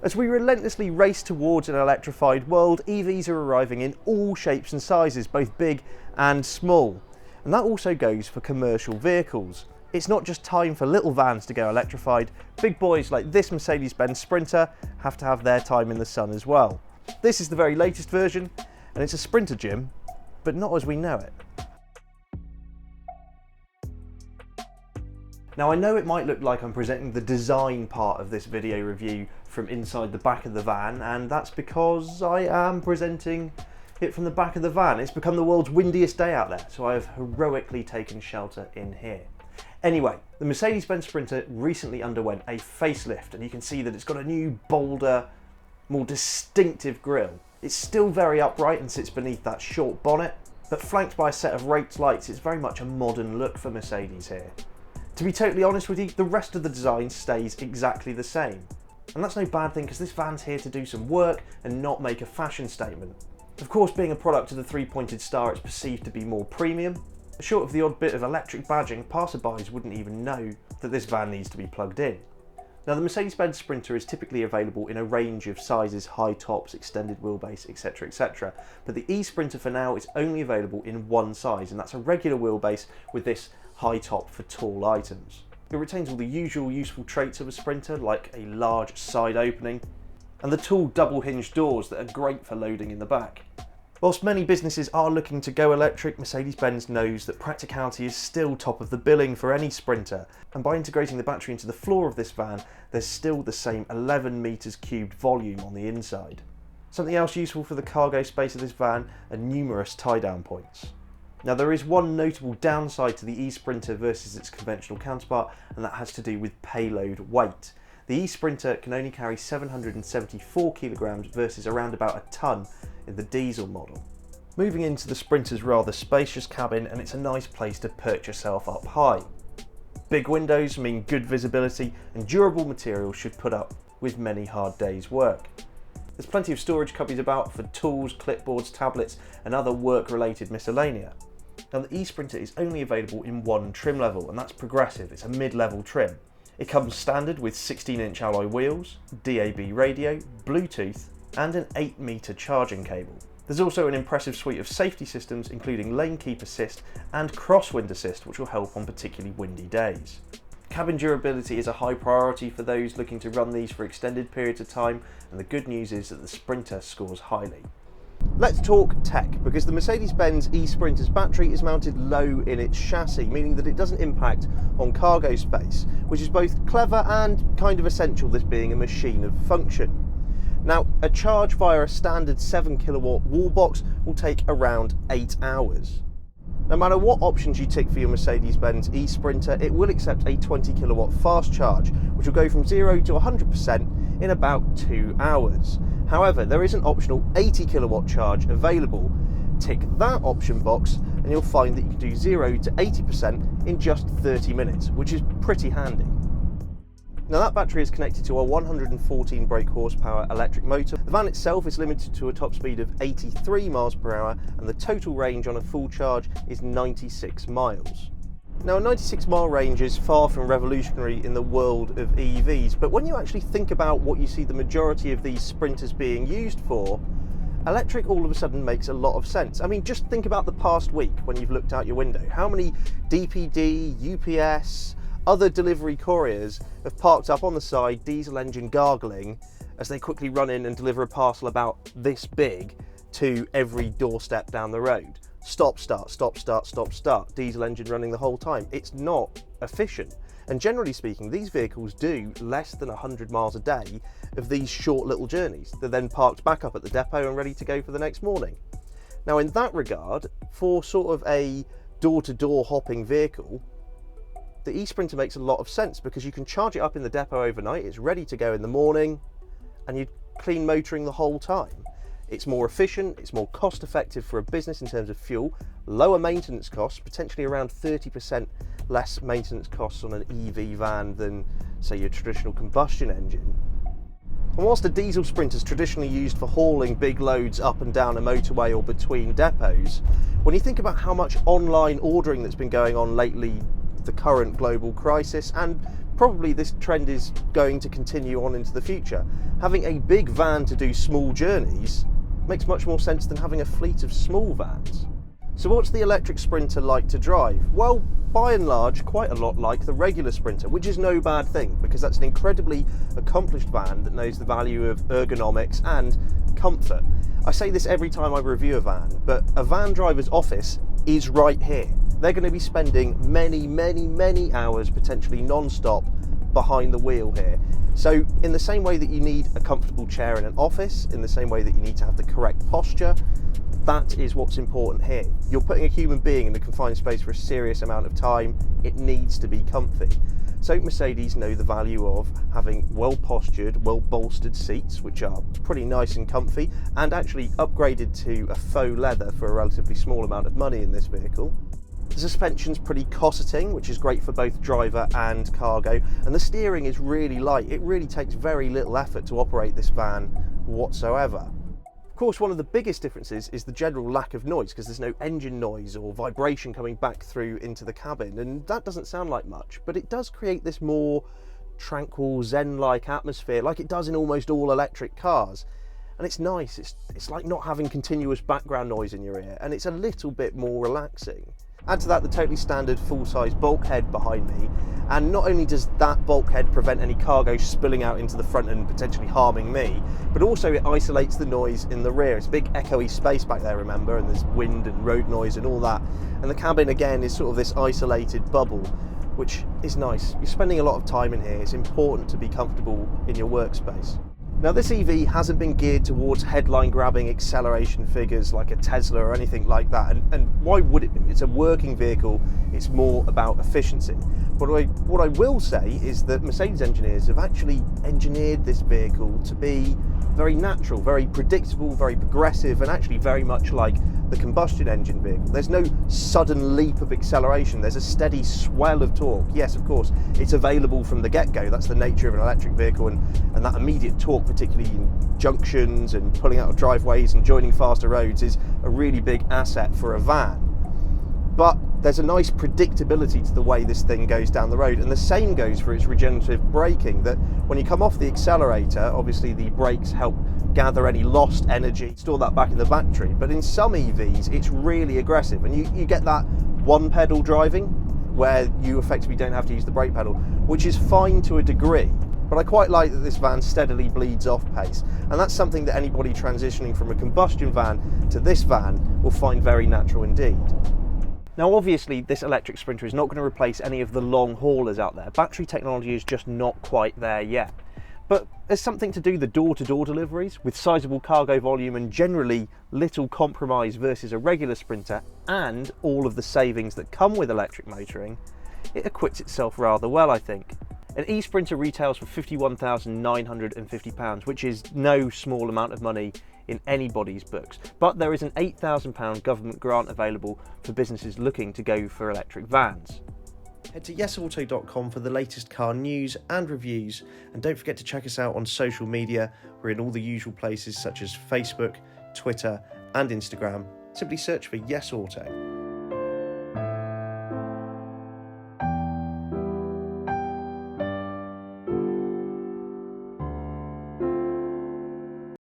As we relentlessly race towards an electrified world, EVs are arriving in all shapes and sizes, both big and small. And that also goes for commercial vehicles. It's not just time for little vans to go electrified, big boys like this Mercedes-Benz Sprinter have to have their time in the sun as well. This is the very latest version, and it's a Sprinter Jim, but not as we know it. Now I know it might look like I'm presenting the design part of this video review from inside the back of the van, and that's because I am presenting it from the back of the van. It's become the world's windiest day out there, so I have heroically taken shelter in here. Anyway, the Mercedes-Benz Sprinter recently underwent a facelift, and you can see that it's got a new, bolder, more distinctive grille. It's still very upright and sits beneath that short bonnet, but flanked by a set of raked lights, it's very much a modern look for Mercedes here. To be totally honest with you, the rest of the design stays exactly the same. And that's no bad thing, because this van's here to do some work and not make a fashion statement. Of course, being a product of the three-pointed star, it's perceived to be more premium. Short of the odd bit of electric badging, passerbys wouldn't even know that this van needs to be plugged in. Now, the Mercedes-Benz Sprinter is typically available in a range of sizes, high tops, extended wheelbase, etc, etc. But the eSprinter for now is only available in one size, and that's a regular wheelbase with this high top for tall items. It retains all the usual useful traits of a Sprinter, like a large side opening and the tall double hinged doors that are great for loading in the back. Whilst many businesses are looking to go electric, Mercedes-Benz knows that practicality is still top of the billing for any Sprinter, and by integrating the battery into the floor of this van, there's still the same 11 meters cubed volume on the inside. Something else useful for the cargo space of this van are numerous tie-down points. Now, there is one notable downside to the eSprinter versus its conventional counterpart, and that has to do with payload weight. The eSprinter can only carry 774 kilograms versus around about a tonne in the diesel model. Moving into the Sprinter's rather spacious cabin, and it's a nice place to perch yourself up high. Big windows mean good visibility, and durable materials should put up with many hard days' work. There's plenty of storage cubbies about for tools, clipboards, tablets and other work-related miscellanea. Now, the eSprinter is only available in one trim level, and that's progressive. It's a mid-level trim. It comes standard with 16-inch alloy wheels, DAB radio, Bluetooth and an 8-meter charging cable. There's also an impressive suite of safety systems, including lane keep assist and crosswind assist, which will help on particularly windy days. Cabin durability is a high priority for those looking to run these for extended periods of time, and the good news is that the Sprinter scores highly. Let's talk tech, because the Mercedes-Benz eSprinter's battery is mounted low in its chassis, meaning that it doesn't impact on cargo space, which is both clever and kind of essential, this being a machine of function. Now, a charge via a standard 7 kilowatt wall box will take around 8 hours. No matter what options you tick for your Mercedes-Benz eSprinter, it will accept a 20 kilowatt fast charge, which will go from 0 to 100% in about 2 hours. However, there is an optional 80 kilowatt charge available. Tick that option box and you'll find that you can do 0 to 80% in just 30 minutes, which is pretty handy. Now, that battery is connected to a 114 brake horsepower electric motor. The van itself is limited to a top speed of 83 miles per hour, and the total range on a full charge is 96 miles. Now, a 96-mile range is far from revolutionary in the world of EVs, but when you actually think about what you see the majority of these Sprinters being used for, electric all of a sudden makes a lot of sense. I mean, just think about the past week when you've looked out your window. How many DPD, UPS, other delivery couriers have parked up on the side, diesel engine gargling, as they quickly run in and deliver a parcel about this big to every doorstep down the road. Stop, start, stop, start, stop, start, diesel engine running the whole time. It's not efficient. And generally speaking, these vehicles do less than 100 miles a day of these short little journeys. They're then parked back up at the depot and ready to go for the next morning. Now, in that regard, for sort of a door-to-door hopping vehicle, the eSprinter makes a lot of sense, because you can charge it up in the depot overnight, it's ready to go in the morning, and you're clean motoring the whole time. It's more efficient, it's more cost effective for a business in terms of fuel, lower maintenance costs, potentially around 30% less maintenance costs on an EV van than, say, your traditional combustion engine. And whilst a diesel Sprinter is traditionally used for hauling big loads up and down a motorway or between depots, when you think about how much online ordering that's been going on lately, the current global crisis, and probably this trend is going to continue on into the future. Having a big van to do small journeys makes much more sense than having a fleet of small vans. So what's the electric Sprinter like to drive? Well, by and large, quite a lot like the regular Sprinter, which is no bad thing, because that's an incredibly accomplished van that knows the value of ergonomics and comfort. I say this every time I review a van, but a van driver's office is right here. They're going to be spending many hours, potentially non-stop, behind the wheel here. So in the same way that you need a comfortable chair in an office, in the same way that you need to have the correct posture, that is what's important here. You're putting a human being in a confined space for a serious amount of time. It needs to be comfy. So Mercedes know the value of having well-postured, well-bolstered seats, which are pretty nice and comfy, and actually upgraded to a faux leather for a relatively small amount of money in this vehicle. The suspension's pretty cosseting, which is great for both driver and cargo, and the steering is really light. It really takes very little effort to operate this van whatsoever. Of course, one of the biggest differences is the general lack of noise, because there's no engine noise or vibration coming back through into the cabin, and that doesn't sound like much, but it does create this more tranquil, zen-like atmosphere, like it does in almost all electric cars. And it's nice. It's like not having continuous background noise in your ear, and it's a little bit more relaxing. Add to that the totally standard full-size bulkhead behind me, and not only does that bulkhead prevent any cargo spilling out into the front and potentially harming me, but also it isolates the noise in the rear. It's a big echoey space back there, remember, and there's wind and road noise and all that. And the cabin, again, is sort of this isolated bubble, which is nice. You're spending a lot of time in here. It's important to be comfortable in your workspace. Now, this EV hasn't been geared towards headline-grabbing acceleration figures like a Tesla or anything like that, and why would it be? It's a working vehicle, it's more about efficiency. But what I will say is that Mercedes engineers have actually engineered this vehicle to be very natural, very predictable, very progressive, and actually very much like the combustion engine vehicle. There's no sudden leap of acceleration, there's a steady swell of torque. Yes, of course, it's available from the get-go. That's the nature of an electric vehicle, and that immediate torque, particularly in junctions and pulling out of driveways and joining faster roads, is a really big asset for a van. But there's a nice predictability to the way this thing goes down the road, and the same goes for its regenerative braking, that when you come off the accelerator, obviously the brakes help gather any lost energy, store that back in the battery, but in some EVs it's really aggressive, and you get that one pedal driving where you effectively don't have to use the brake pedal, which is fine to a degree. But I quite like that this van steadily bleeds off pace, and that's something that anybody transitioning from a combustion van to this van will find very natural indeed. Now, obviously, this electric Sprinter is not going to replace any of the long haulers out there. Battery technology is just not quite there yet. But there's something to do the door-to-door deliveries with sizable cargo volume and generally little compromise versus a regular Sprinter, and all of the savings that come with electric motoring. It acquits itself rather well, I think. An eSprinter retails for £51,950, which is no small amount of money in anybody's books, but there is an £8,000 government grant available for businesses looking to go for electric vans. Head to YesAuto.com for the latest car news and reviews, and don't forget to check us out on social media. We're in all the usual places such as Facebook, Twitter and Instagram. Simply search for YesAuto.